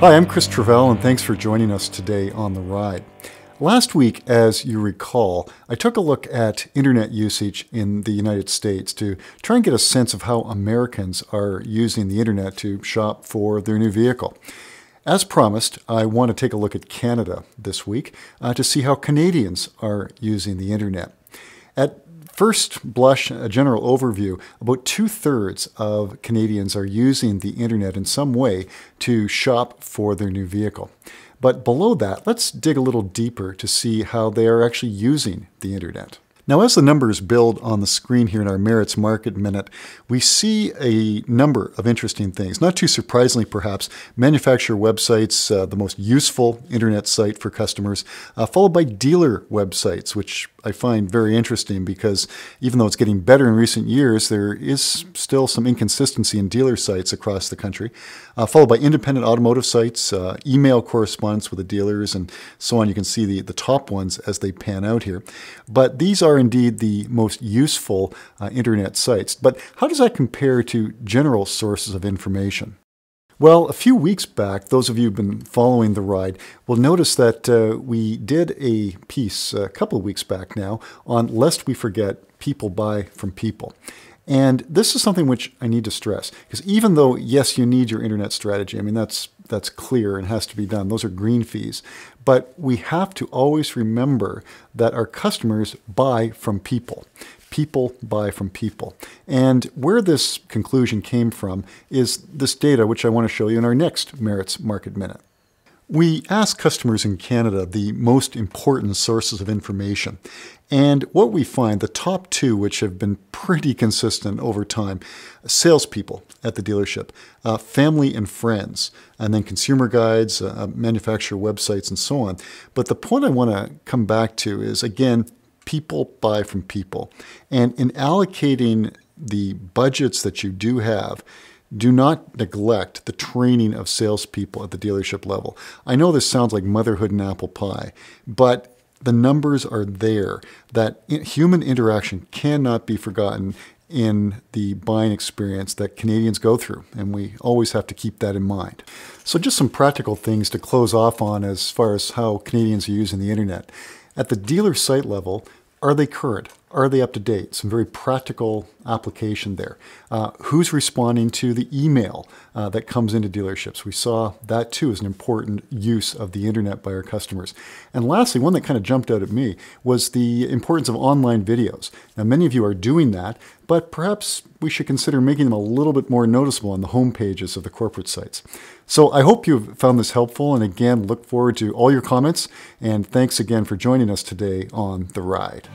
Hi, I'm Chris Travell, and thanks for joining us today on The Ride. Last week, as you recall, I took a look at internet usage in the United States to try and get a sense of how Americans are using the internet to shop for their new vehicle. As promised, I want to take a look at Canada this week to see how Canadians are using the internet. At first blush, a general overview, about 2/3 of Canadians are using the internet in some way to shop for their new vehicle. But below that, let's dig a little deeper to see how they are actually using the internet. Now, as the numbers build on the screen here in our Merritt's Market Minute, we see a number of interesting things. Not too surprisingly, perhaps, manufacturer websites, the most useful internet site for customers, followed by dealer websites, which I find very interesting because even though it's getting better in recent years, there is still some inconsistency in dealer sites across the country, followed by independent automotive sites, email correspondence with the dealers, and so on. You can see the top ones as they pan out here. But these are indeed the most useful internet sites. But how does that compare to general sources of information? Well, a few weeks back, those of you who've been following The Ride will notice that we did a piece a couple of weeks back now on Lest We Forget, People Buy from People. And this is something which I need to stress, because even though, yes, you need your internet strategy, I mean, that's clear and has to be done. Those are green fees. But we have to always remember that our customers buy from people. People buy from people. And where this conclusion came from is this data, which I want to show you in our next Merritt's Market Minute. We asked customers in Canada the most important sources of information. And what we find, the top two, which have been pretty consistent over time, salespeople at the dealership, family and friends, and then consumer guides, manufacturer websites, and so on. But the point I want to come back to is, again, people buy from people. And in allocating the budgets that you do have, do not neglect the training of salespeople at the dealership level. I know this sounds like motherhood and apple pie, but the numbers are there that human interaction cannot be forgotten in the buying experience that Canadians go through, and we always have to keep that in mind. So just some practical things to close off on as far as how Canadians are using the internet. At the dealer site level, are they current? Are they up to date? Some very practical application there. Who's responding to the email that comes into dealerships? We saw that too as an important use of the internet by our customers. And lastly, one that kind of jumped out at me was the importance of online videos. Now, many of you are doing that, but perhaps we should consider making them a little bit more noticeable on the home pages of the corporate sites. So I hope you've found this helpful, and again, look forward to all your comments, and thanks again for joining us today on The Ride.